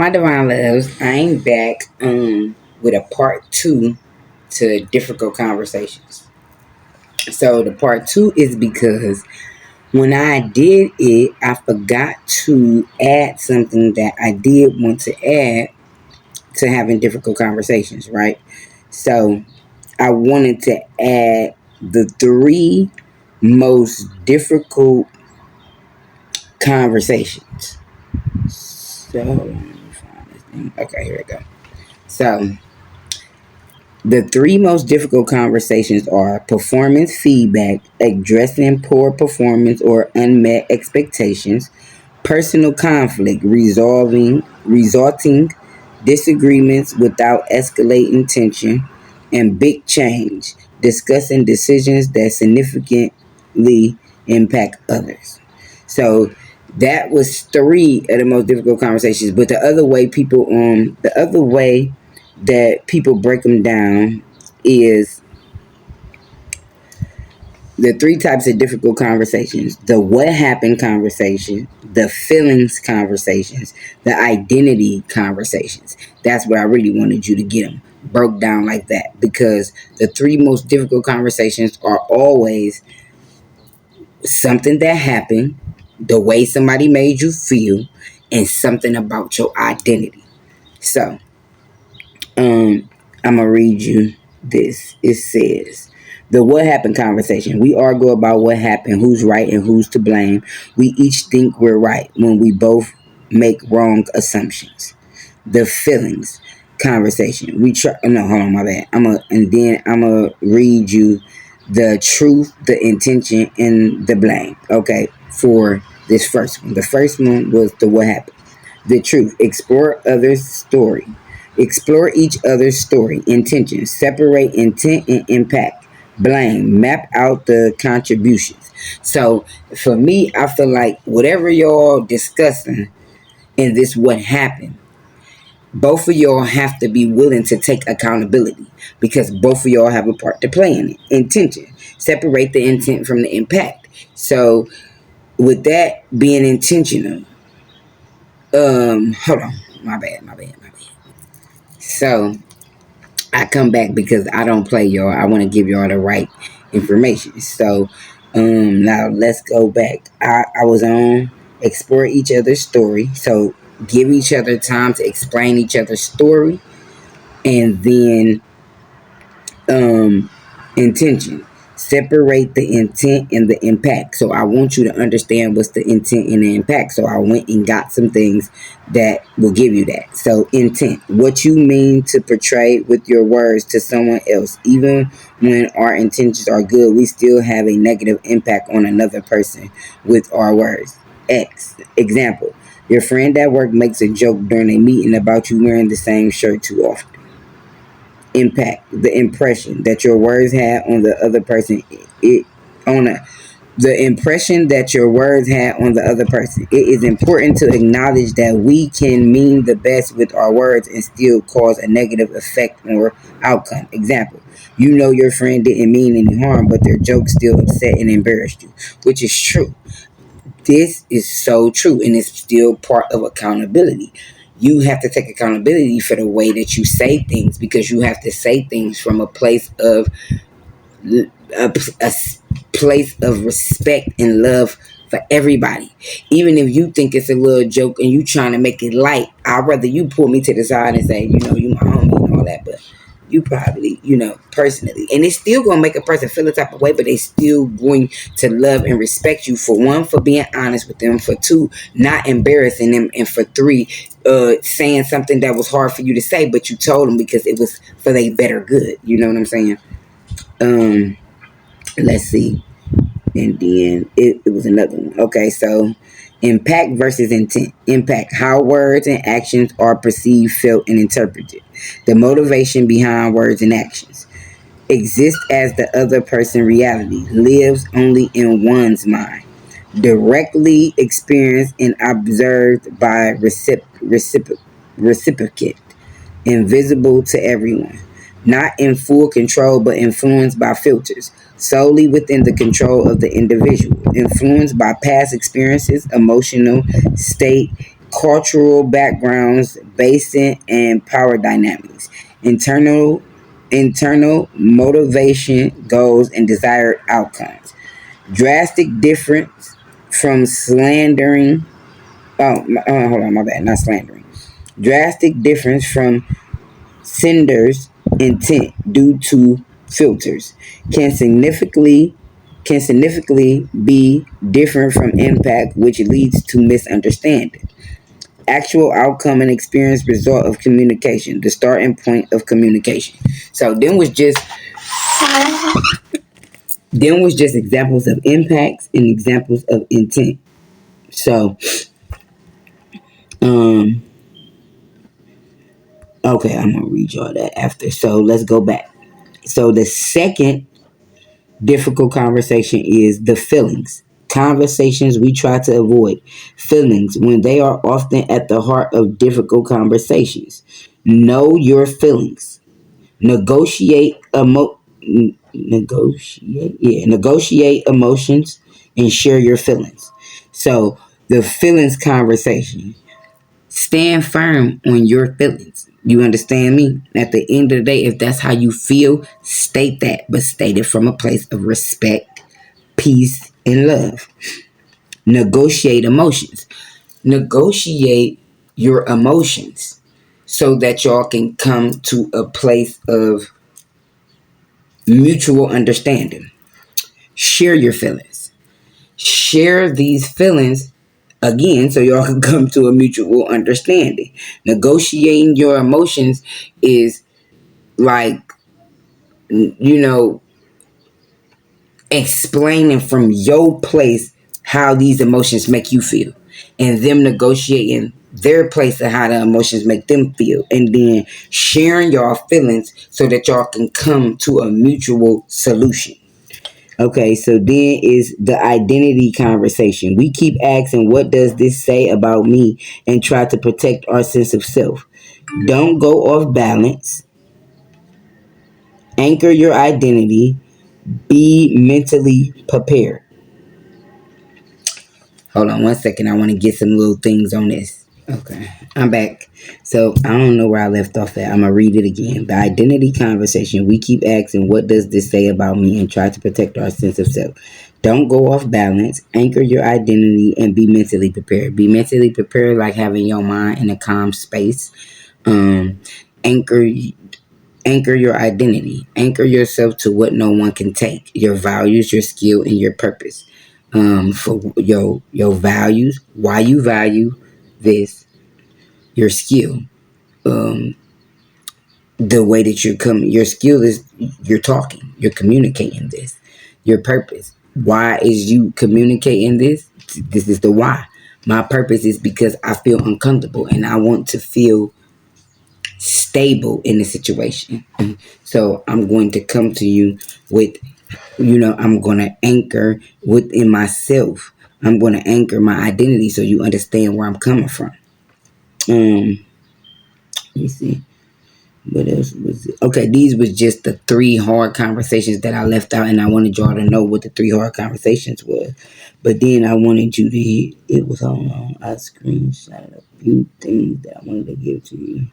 my divine loves, I ain't back with a part two to difficult conversations. So the part two is because when I did it, I forgot to add something that I did want to add to having difficult conversations, right? So I wanted to add the three most difficult conversations. So let me find this thing. Okay, here we go. So the three most difficult conversations are performance feedback, addressing poor performance or unmet expectations, personal conflict, resulting disagreements without escalating tension, and big change, discussing decisions that significantly impact others. So that was three of the most difficult conversations. But the other way that people break them down is the three types of difficult conversations: the what happened conversation, the feelings conversations, the identity conversations. That's what I really wanted you to get them broke down like that, because the three most difficult conversations are always something that happened, the way somebody made you feel, and something about your identity. So I'm gonna read you this. It says, the what happened conversation. We argue about what happened, who's right and who's to blame. We each think we're right when we both make wrong assumptions. The feelings conversation. We try. No, hold on, my bad. I'm gonna read you the truth, the intention, and the blame. Okay, for this first one. The first one was the what happened. The truth. Explore others' story. Explore each other's story, intention, separate intent and impact, blame, map out the contributions. So for me, I feel like whatever y'all discussing in this what happened, both of y'all have to be willing to take accountability, because both of y'all have a part to play in it. Intention. Separate the intent from the impact. So with that being intentional, hold on. My bad. So I come back because I don't play, y'all. I want to give y'all the right information. So now let's go back. I was on explore each other's story. So give each other time to explain each other's story, and then intention. Separate the intent and the impact. So I want you to understand what's the intent and the impact. So I went and got some things that will give you that. So intent, what you mean to portray with your words to someone else. Even when our intentions are good, we still have a negative impact on another person with our words. Example, your friend at work makes a joke during a meeting about you wearing the same shirt too often. Impact, the impression that your words had on the other person. It on a The impression that your words had on the other person. It is important to acknowledge that we can mean the best with our words and still cause a negative effect or outcome. Example, you know your friend didn't mean any harm, but their joke still upset and embarrassed you, which is true. This is so true, and it's still part of accountability. You have to take accountability for the way that you say things, because you have to say things from a place of a place of respect and love for everybody. Even if you think it's a little joke and you trying to make it light, I'd rather you pull me to the side and say, you my homie and all that, but you probably, personally. And it's still going to make a person feel the type of way, but they still going to love and respect you, for one, for being honest with them, for two, not embarrassing them, and for three, saying something that was hard for you to say, but you told them because it was for their better good. You know what I'm saying? Let's see. And then it was another one. Okay, so impact versus intent. Impact, how words and actions are perceived, felt, and interpreted. The motivation behind words and actions. Exist as the other person reality. Lives only in one's mind. Directly experienced and observed by recipient. Invisible to everyone. Not in full control, but influenced by filters, solely within the control of the individual, influenced by past experiences, emotional state, cultural backgrounds, basic and power dynamics, internal internal motivation, goals, and desired outcomes. Drastic difference from slandering. Hold on, my bad, not slandering. Drastic difference from sender's intent due to filters can significantly be different from impact, which leads to misunderstanding. Actual outcome and experience result of communication, the starting point of communication. So then was just examples of impacts and examples of intent. So um okay, I'm gonna read y'all that after. So let's go back. So the second difficult conversation is the feelings. Conversations we try to avoid. Feelings, when they are often at the heart of difficult conversations. Know your feelings. Negotiate negotiate emotions and share your feelings. So the feelings conversation. Stand firm on your feelings. You understand me? At the end of the day, if that's how you feel, state that, but state it from a place of respect, peace, and love. Negotiate emotions. Negotiate your emotions so that y'all can come to a place of mutual understanding. Share your feelings. Share these feelings again so y'all can come to a mutual understanding. Negotiating your emotions is like, you know, explaining from your place how these emotions make you feel, and them negotiating their place of how the emotions make them feel, and then sharing y'all feelings so that y'all can come to a mutual solution. Okay, so then is the identity conversation. We keep asking, what does this say about me? And try to protect our sense of self. Don't go off balance. Anchor your identity. Be mentally prepared. Hold on one second. I want to get some little things on this. Okay, I'm back. So I don't know where I left off at. I'm going to read it again. The identity conversation. We keep asking, what does this say about me? And try to protect our sense of self. Don't go off balance. Anchor your identity and be mentally prepared. Be mentally prepared, like having your mind in a calm space. Um, anchor Anchor your identity. Anchor yourself to what no one can take. Your values, your skill, and your purpose. For your values, why you value this, your skill, um, the way that you're coming. Your skill is you're talking, you're communicating this. Your purpose, why is you communicating this? This is the why. My purpose is because I feel uncomfortable and I want to feel stable in the situation. So I'm going to come to you with, I'm going to anchor within myself. I'm going to anchor my identity so you understand where I'm coming from. Let me see. What else was it? Okay, these was just the 3 hard conversations that I left out, and I wanted y'all to know what the 3 hard conversations was. But then I wanted you to hear, it was, hold on, I screenshot a few things that I wanted to give to you.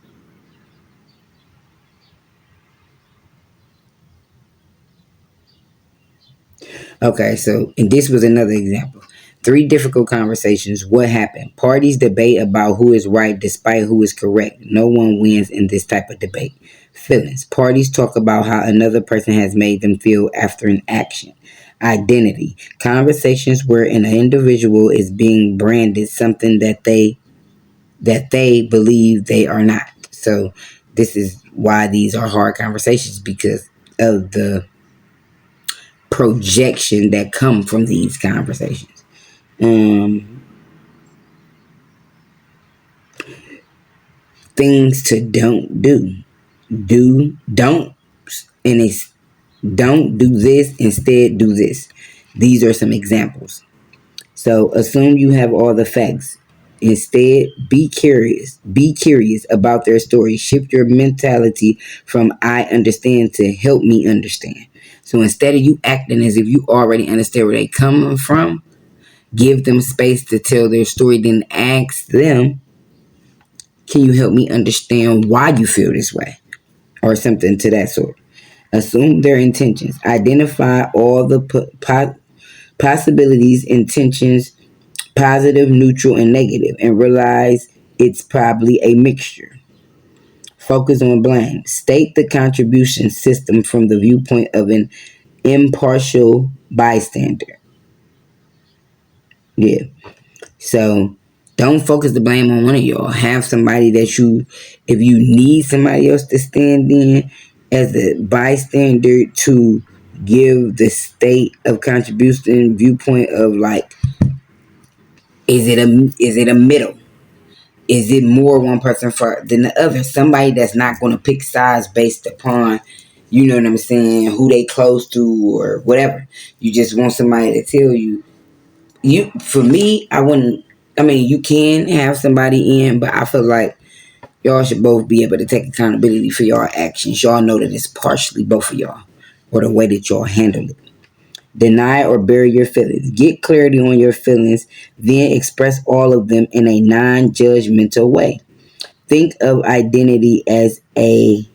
Okay, so, and this was another example. 3 difficult conversations. What happened? Parties debate about who is right despite who is correct. No one wins in this type of debate. Feelings. Parties talk about how another person has made them feel after an action. Identity. Conversations where an individual is being branded something that they believe they are not. So this is why these are hard conversations, because of the projection that come from these conversations. Things to don't do. Don't, and it's don't do this, instead do this. These are some examples. So assume you have all the facts. Instead, be curious. Be curious about their story. Shift your mentality from I understand to help me understand. So instead of you acting as if you already understand where they coming from, give them space to tell their story. Then ask them, Can you help me understand why you feel this way? Or something to that sort. Assume their intentions. Identify all the possibilities, intentions, positive, neutral, and negative, and realize it's probably a mixture. Focus on blame. State the contribution system from the viewpoint of an impartial bystander. Yeah. So don't focus the blame on one of y'all. Have somebody that if you need somebody else to stand in as a bystander to give the state of contribution viewpoint of like, is it a middle? Is it more one person than the other? Somebody that's not going to pick sides based upon, you know what I'm saying, who they close to or whatever. You just want somebody to tell you. For me, I wouldn't. I mean, you can have somebody in, but I feel like y'all should both be able to take accountability for y'all actions. Y'all know that it's partially both of y'all or the way that y'all handle it. Deny or bury your feelings. Get clarity on your feelings, then express all of them in a non-judgmental way. Think of identity as a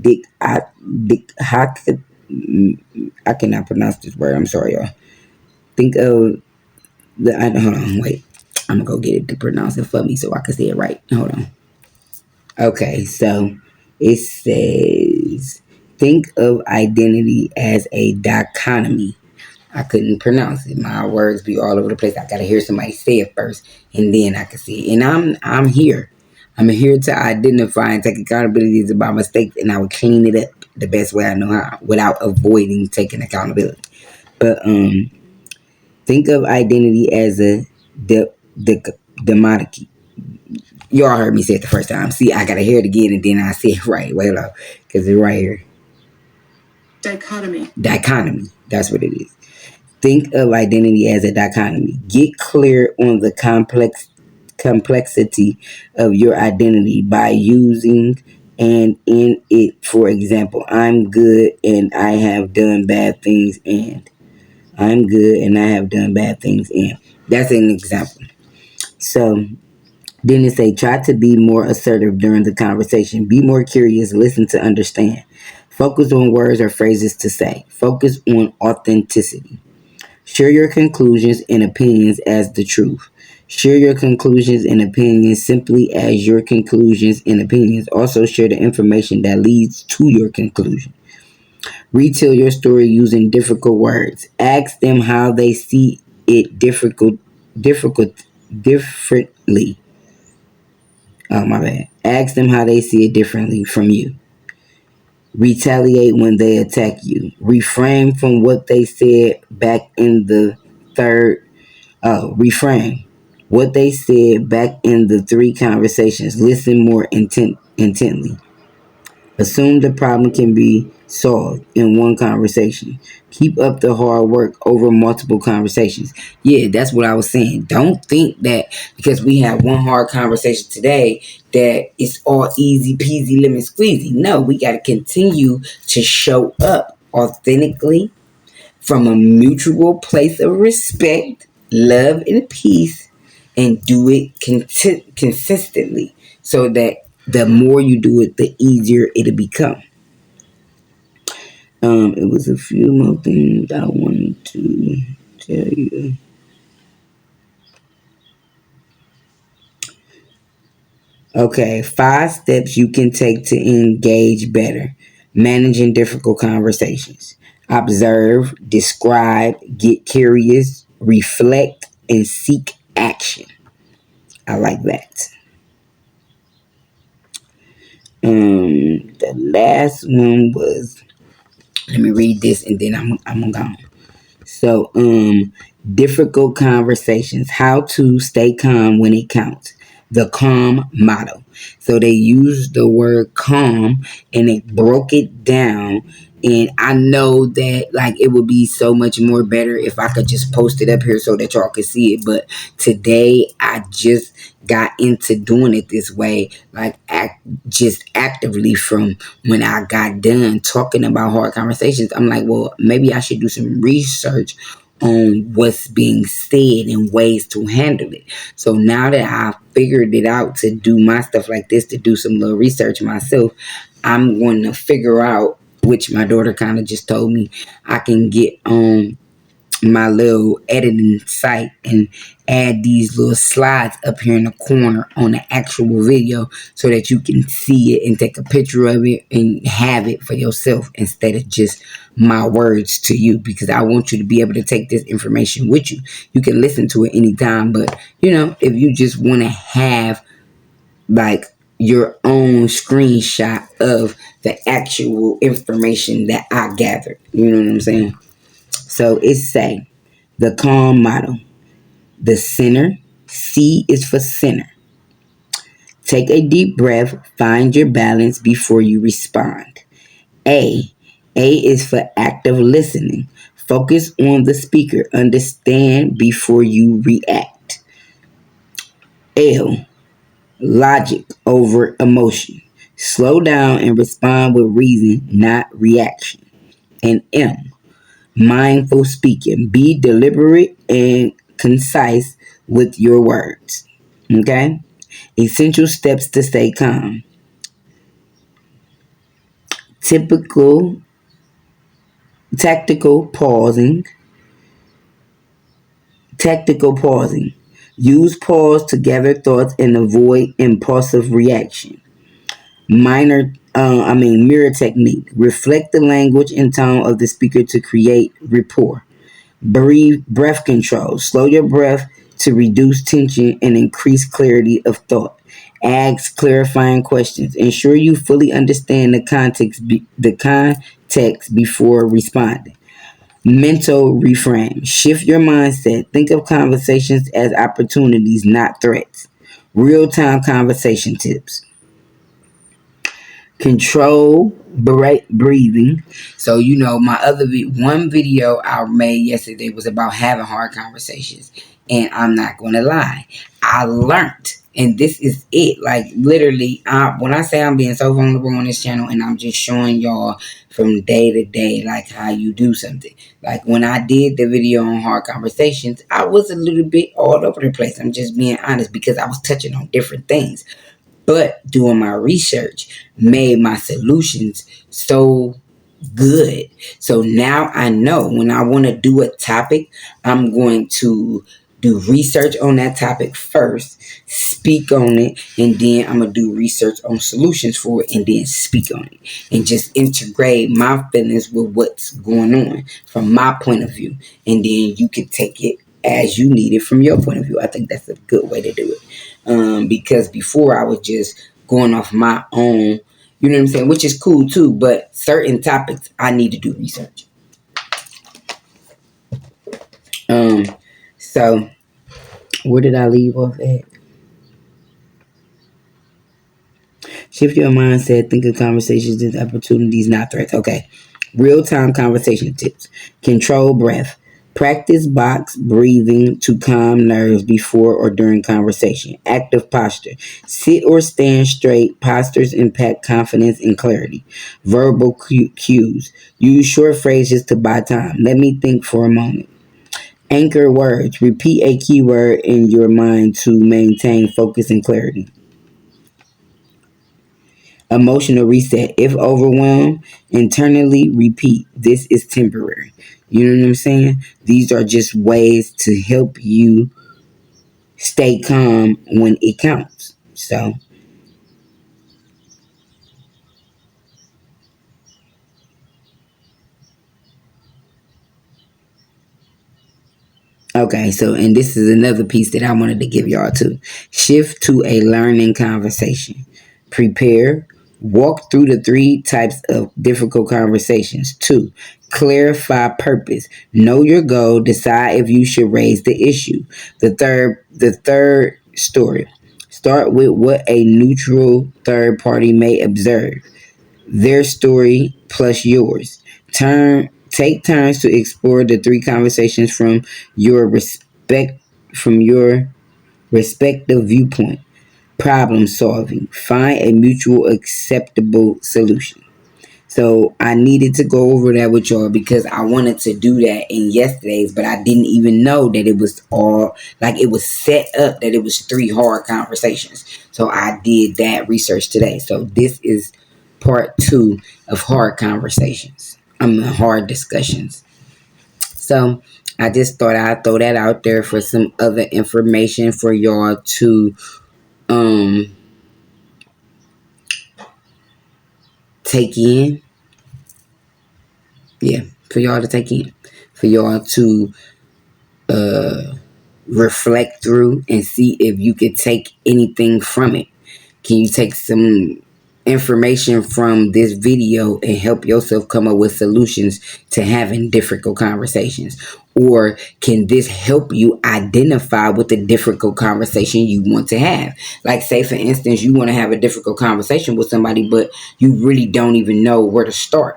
dic, I, dic, I cannot pronounce this word. I'm sorry, y'all. Think of hold on, wait. I'm gonna go get it to pronounce it for me so I can say it right. Hold on. Okay, so it says think of identity as a dichotomy. I couldn't pronounce it. My words be all over the place. I gotta hear somebody say it first, and then I can see it. And I'm here. I'm here to identify and take accountability about mistakes, and I will clean it up the best way I know how, without avoiding taking accountability. But think of identity as a demonic. Y'all heard me say it the first time. See, I gotta hear it again, and then I say it right. Wait up, because it's right here. Dichotomy. Dichotomy. That's what it is. Think of identity as a dichotomy. Get clear on the complexity of your identity by using and in it. For example, I'm good and I have done bad things, and I'm good and I have done bad things, and that's an example. So then it say, try to be more assertive during the conversation. Be more curious. Listen to understand. Focus on words or phrases to say. Focus on authenticity. Share your conclusions and opinions as the truth. Share your conclusions and opinions simply as your conclusions and opinions. Also share the information that leads to your conclusion. Retell your story using difficult words. Ask them how they see it differently. Oh, my bad. Ask them how they see it differently from you. Retaliate when they attack you. Refrain from what they said back in the third. Refrain what they said back in the three conversations. Listen more intently. Assume the problem can be solved in one conversation. Keep up the hard work over multiple conversations. Yeah, that's what I was saying. Don't think that because we have one hard conversation today that it's all easy peasy lemon squeezy. No, we got to continue to show up authentically from a mutual place of respect, love, and peace, and do it consistently so that the more you do it, the easier it'll become. It was a few more things I wanted to tell you. Okay, 5 steps you can take to engage better. Managing difficult conversations. Observe, describe, get curious, reflect, and seek action. I like that. The last one was, let me read this and then I'm gone. So, difficult conversations. How to stay calm when it counts. The calm motto. So they used the word calm and they broke it down. And I know that like it would be so much more better if I could just post it up here so that y'all could see it. But today I just got into doing it this way, like just actively from when I got done talking about hard conversations. I'm like, well, maybe I should do some research on what's being said and ways to handle it. So now that I figured it out to do my stuff like this, to do some little research myself, I'm going to figure out, which my daughter kind of just told me, I can get on my little editing site and add these little slides up here in the corner on the actual video so that you can see it and take a picture of it and have it for yourself instead of just my words to you, because I want you to be able to take this information with you. You can listen to it anytime, but if you just want to have like your own screenshot of the actual information that I gathered, you know what I'm saying? So it's say the calm model. The center. C is for center. Take a deep breath. Find your balance before you respond. A. A is for active listening. Focus on the speaker. Understand before you react. L. Logic over emotion. Slow down and respond with reason, not reaction. And M. Mindful speaking. Be deliberate and concise with your words. Okay? Essential steps to stay calm. Typical tactical pausing. Tactical pausing. Use pause to gather thoughts and avoid impulsive reaction. Mirror technique. Reflect the language and tone of the speaker to create rapport. Breath control. Slow your breath to reduce tension and increase clarity of thought. Ask clarifying questions. Ensure you fully understand the context before responding. Mental reframe. Shift your mindset. Think of conversations as opportunities, not threats. Real time conversation tips. Control breathing. So my one video I made yesterday was about having hard conversations, and I'm not gonna lie, I learned, and this is it. Like literally, when I say I'm being so vulnerable on this channel, and I'm just showing y'all from day to day, like how you do something. Like when I did the video on hard conversations, I was a little bit all over the place. I'm just being honest because I was touching on different things. But doing my research made my solutions so good. So now I know when I want to do a topic, I'm going to do research on that topic first, speak on it, and then I'm going to do research on solutions for it and then speak on it. And just integrate my feelings with what's going on from my point of view. And then you can take it as you need it from your point of view. I think that's a good way to do it. Because before I was just going off my own, you know what I'm saying, which is cool too, but certain topics I need to do research. So where did I leave off at? Shift your mindset, think of conversations as opportunities, not threats. Okay. Real-time conversation tips. Control breath. Practice box breathing to calm nerves before or during conversation. Active posture. Sit or stand straight. Postures impact confidence and clarity. Verbal cues. Use short phrases to buy time. Let me think for a moment. Anchor words. Repeat a keyword in your mind to maintain focus and clarity. Emotional reset. If overwhelmed, internally repeat, this is temporary. You know what I'm saying? These are just ways to help you stay calm when it counts. So, okay, so, and this is another piece that I wanted to give y'all too. Shift to a learning conversation. Prepare. Walk through the three types of difficult conversations. 2. Clarify purpose. Know your goal. Decide if you should raise the issue. The third story. Start with what a neutral third party may observe. Their story plus yours. Take turns to explore the three conversations from your respective viewpoint. Problem solving. Find a mutual acceptable solution. So I needed to go over that with y'all because I wanted to do that in yesterday's, but I didn't even know that it was all like it was set up that it was three hard conversations. So I did that research today. So this is part two of hard conversations. Hard discussions. So I just thought I'd throw that out there for some other information for y'all to um take in. Yeah, for y'all to take in. For y'all to reflect through and see if you could take anything from it. Can you take some information from this video and help yourself come up with solutions to having difficult conversations? Or can this help you identify what the difficult conversation you want to have? Like, say, for instance, you want to have a difficult conversation with somebody, but you really don't even know where to start.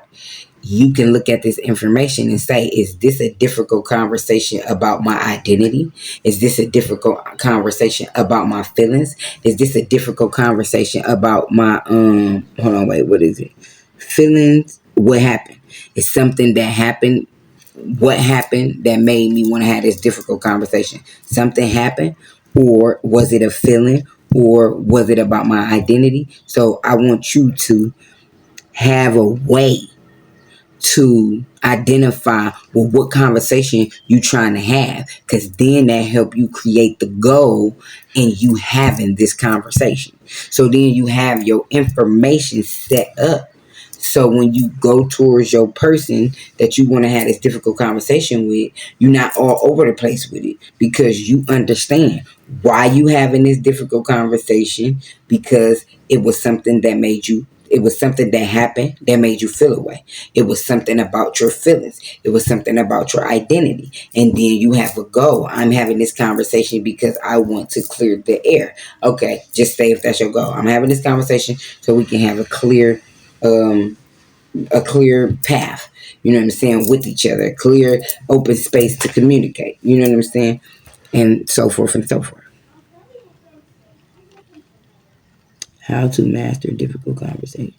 You can look at this information and say, is this a difficult conversation about my identity? Is this a difficult conversation about my feelings? Is this a difficult conversation about my hold on, wait, what is it? Feelings, what happened? It's something that happened. What happened that made me want to have this difficult conversation? Something happened, or was it a feeling, or was it about my identity? So I want you to have a way to identify well what conversation you trying to have, because then that help you create the goal in you having this conversation. So then you have your information set up, so when you go towards your person that you want to have this difficult conversation with, you're not all over the place with it, because you understand why you having this difficult conversation, because it was something that made you, it was something that happened that made you feel away. It was something about your feelings. It was something about your identity. And then you have a goal. I'm having this conversation because I want to clear the air. Okay, just say if that's your goal. I'm having this conversation so we can have um, a clear path. You know what I'm saying? With each other, a clear, open space to communicate. You know what I'm saying? And so forth and so forth. How to master difficult conversation.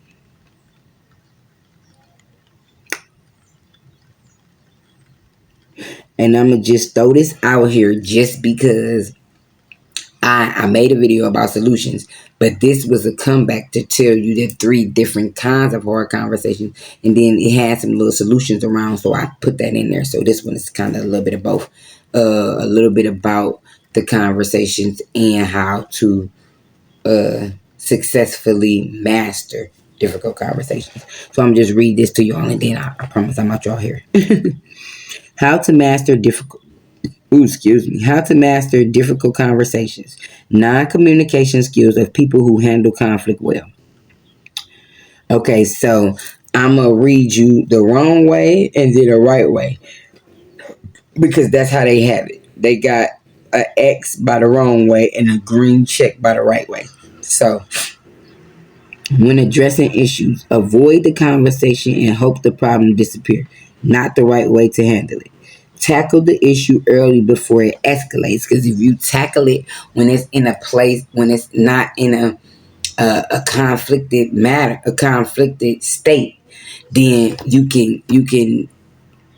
And I'm gonna just throw this out here just because I made a video about solutions, but this was a comeback to tell you the three different kinds of hard conversations, and then it had some little solutions around, so I put that in there. So this one is kind of a little bit of both, a little bit about the conversations and how to successfully master difficult conversations. So I'm just read this to y'all, and then I promise I'm out y'all here. How to master difficult How to master difficult conversations. Non-communication skills of people who handle conflict well. Okay, so I'm going to read you the wrong way and then the right way, because that's how they have it. They got an X by the wrong way and a green check by the right way. So, when addressing issues, avoid the conversation and hope the problem disappears. Not the right way to handle it. Tackle the issue early before it escalates. Because if you tackle it when it's in a place, when it's not in a conflicted matter, a conflicted state, then you can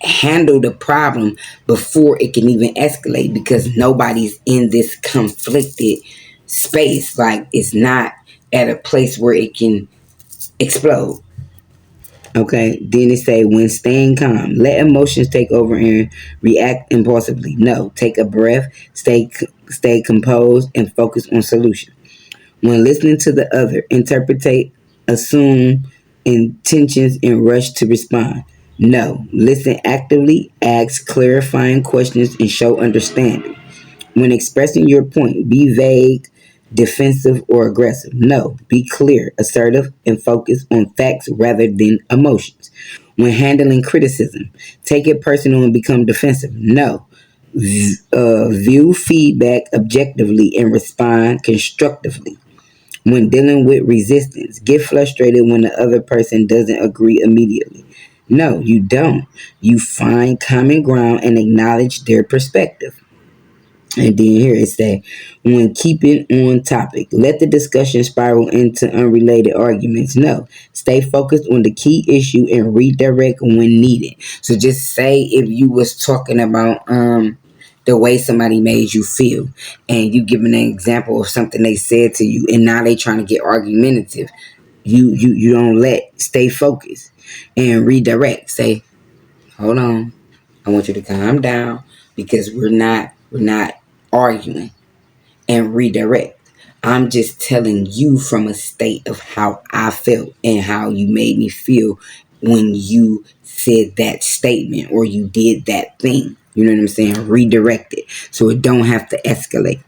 handle the problem before it can even escalate, because nobody's in this conflicted space. Like, it's not at a place where it can explode. Okay, then it say when staying calm, let emotions take over and react impulsively. No, take a breath, stay composed, and focus on solution. When listening to the other, interpretate, assume intentions, and rush to respond. No, listen actively, ask clarifying questions, and show understanding. When expressing your point, be vague, defensive, or aggressive. No, be clear, assertive, and focus on facts rather than emotions. When handling criticism, take it personal and become defensive. No, view feedback objectively and respond constructively. When dealing with resistance, get frustrated when the other person doesn't agree immediately. No, you don't. You find common ground and acknowledge their perspective. And then here it say, when keeping on topic, let the discussion spiral into unrelated arguments. No, stay focused on the key issue and redirect when needed. So just say if you was talking about the way somebody made you feel, and you giving an example of something they said to you, and now they trying to get argumentative. You don't stay focused and redirect. Say, hold on, I want you to calm down because we're not arguing, and redirect. I'm just telling you from a state of how I felt and how you made me feel when you said that statement or you did that thing. You know what I'm saying? Redirect it so it don't have to escalate.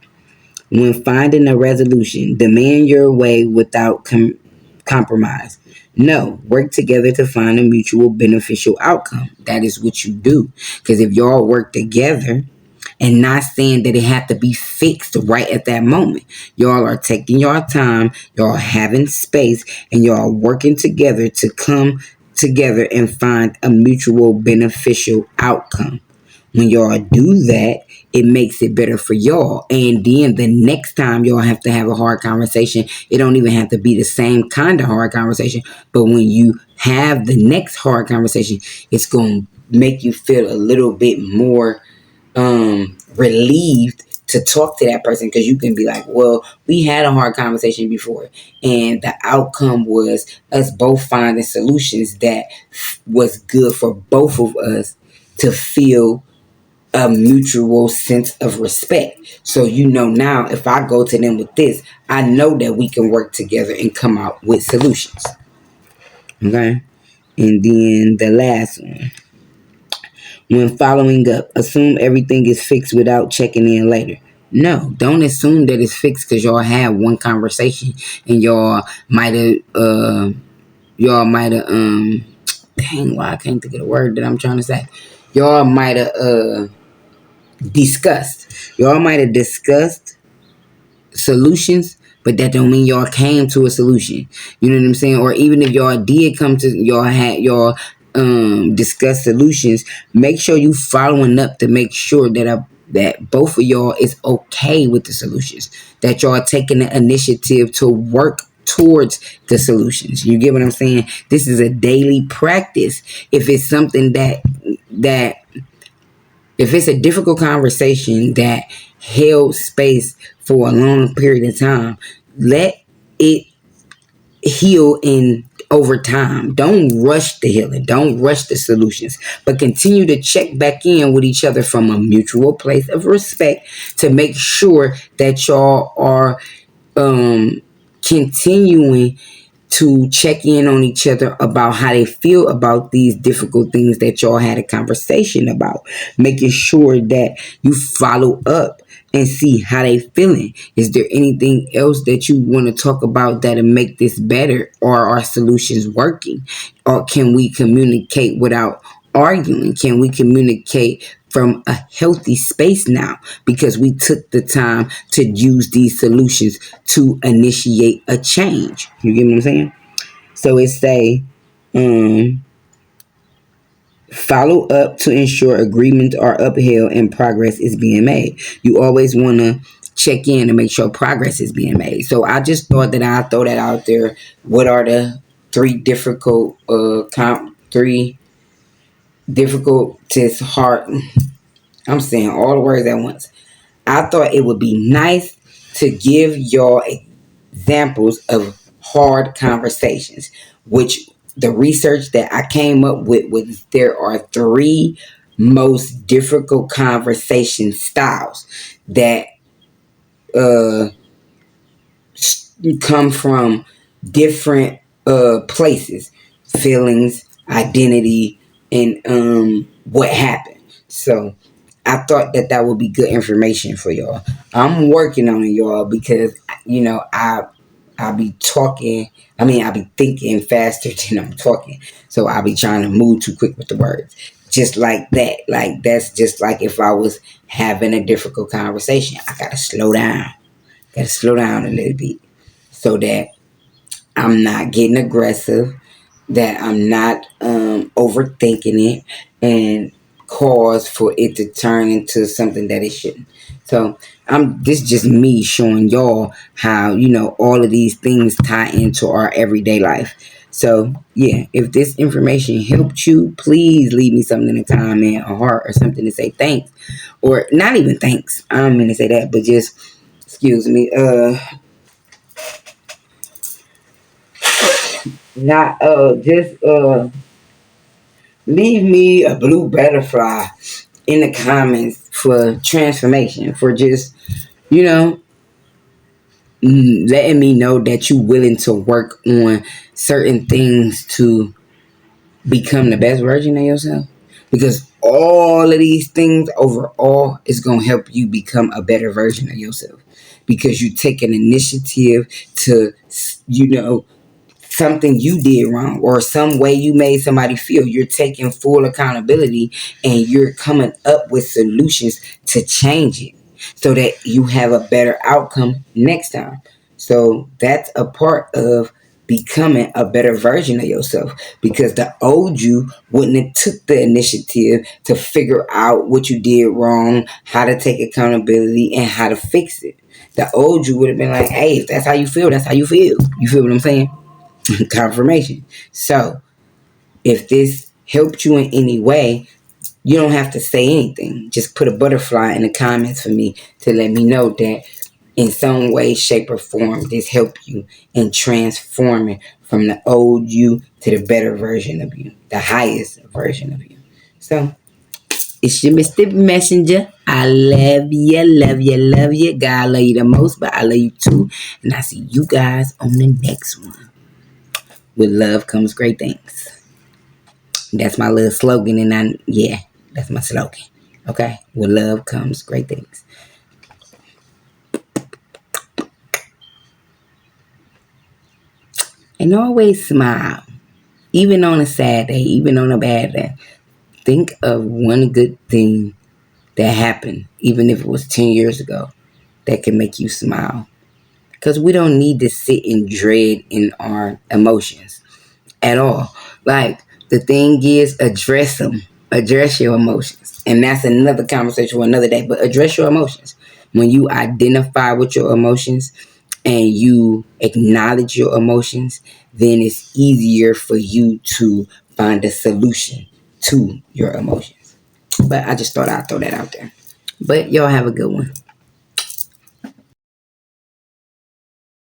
When finding a resolution, demand your way without compromise. No, work together to find a mutual beneficial outcome. That is what you do. Because if y'all work together, and not saying that it have to be fixed right at that moment. Y'all are taking your time, y'all having space, and y'all working together to come together and find a mutual beneficial outcome. When y'all do that, it makes it better for y'all. And then the next time y'all have to have a hard conversation, it don't even have to be the same kind of hard conversation. But when you have the next hard conversation, it's going to make you feel a little bit more relieved to talk to that person, because you can be like, well, we had a hard conversation before and the outcome was us both finding solutions that was good for both of us to feel a mutual sense of respect. So now if I go to them with this, I know that we can work together and come out with solutions. Okay. And then the last one, when following up, assume everything is fixed without checking in later. No, don't assume that it's fixed because y'all had one conversation and y'all might have dang, why I can't think of the word that I'm trying to say. Y'all might have discussed. Y'all might have discussed solutions, but that don't mean y'all came to a solution. You know what I'm saying? Or even if y'all did come to, y'all discuss solutions, make sure you following up to make sure that both of y'all is okay with the solutions, that y'all are taking the initiative to work towards the solutions. You get what I'm saying? This is a daily practice. If it's something that if it's a difficult conversation that held space for a long period of time, let it heal in over time. Don't rush the healing. Don't rush the solutions, but continue to check back in with each other from a mutual place of respect to make sure that y'all are continuing to check in on each other about how they feel about these difficult things that y'all had a conversation about. Making sure that you follow up and see how they feeling. Is there anything else that you want to talk about that'll make this better? Or are solutions working? Or can we communicate without arguing? Can we communicate from a healthy space now because we took the time to use these solutions to initiate a change? You get what I'm saying? So it say, follow up to ensure agreements are upheld and progress is being made. You always want to check in and make sure progress is being made. So I just thought that I'd throw that out there. What are the three difficult to hard? I'm saying all the words at once. I thought it would be nice to give y'all examples of hard conversations, which the research that I came up with was there are three most difficult conversation styles that uh, come from different places, feelings, identity, and what happened. So I thought that would be good information for y'all. I'm working on it, y'all, because I be talking. I be thinking faster than I'm talking. So I be trying to move too quick with the words. Just like that. Like that's just like if I was having a difficult conversation. I gotta slow down. Gotta slow down a little bit so that I'm not getting aggressive, that I'm not overthinking it and cause for it to turn into something that it shouldn't. So I'm this just me showing y'all how, all of these things tie into our everyday life. So yeah, if this information helped you, please leave me something in a comment, a heart, or something to say thanks. Or not even thanks. I don't mean to say that, but just excuse me. Not just leave me a blue butterfly in the comments for transformation, for just, you know, letting me know that you willing to work on certain things to become the best version of yourself. Because all of these things overall is going to help you become a better version of yourself. Because you take an initiative to, something you did wrong or some way you made somebody feel. You're taking full accountability and you're coming up with solutions to change it so that you have a better outcome next time. So that's a part of becoming a better version of yourself, because the old you wouldn't have took the initiative to figure out what you did wrong, how to take accountability, and how to fix it. The old you would have been like, hey, if that's how you feel, that's how you feel. You feel what I'm saying? Confirmation. So if this helped you in any way, you don't have to say anything. Just put a butterfly in the comments for me to let me know that in some way, shape, or form this helped you in transforming from the old you to the better version of you, the highest version of you. So it's your Mr. Messenger. I love you, love you, love you. God love you the most, but I love you too. And I see you guys on the next one. With love comes great things. That's my little slogan, and that's my slogan. Okay? With love comes great things. And always smile. Even on a sad day, even on a bad day. Think of one good thing that happened, even if it was 10 years ago, that can make you smile. Because we don't need to sit in dread in our emotions at all. Like, the thing is, address them. Address your emotions. And that's another conversation for another day. But address your emotions. When you identify with your emotions and you acknowledge your emotions, then it's easier for you to find a solution to your emotions. But I just thought I'd throw that out there. But y'all have a good one.